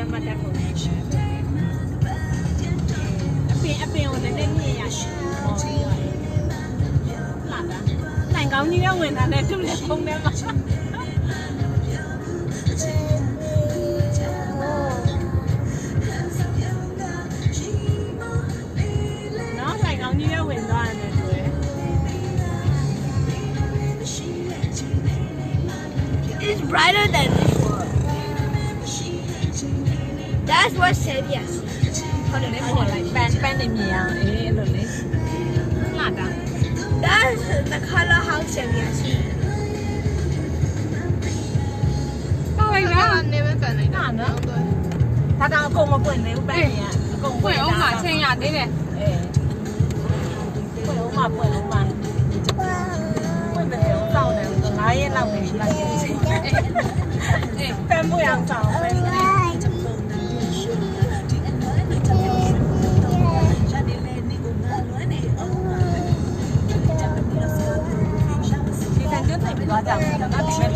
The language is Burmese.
လက်မှတ်တက်ဖို့အပင်ကိုလည်းမြင်ရရှိလာတာနိုင်ကောင်းကြီးရောက်ဝင်တာနဲ့သူ့လည်းဖုန်းထဲမှာနော်နိုင်ကောင်းကြီးရောက်ဝင်သွားတယ်ဆိုရင် It's brighter than this one. That's what Xavier said. ဟုတ်တယ်ပေါ်လိုက်ပန်းနေမြင်အောင်အေးအဲ့လိုလေလာတာ That's the color how Xavier said. ဟုတ်ပြီလား နေမကန်နိုင် ဟာနော်ဒါတော့အကုန်မပွင့်သေးဘူးပန်းနေကအကုန် ပွင့်အောင်မှချိန်ရသေးတယ် အေးပွင့်အောင်မှပွင့်တယ်စောင့်တယ်9ရက်လောက်နေလိုက်တယ်အေးပန်းပွင့်အောင်စောင့်ပဲဒီကနေ့တိုင်ပြီးသွားကြတယ်နော်ဒီမဲ့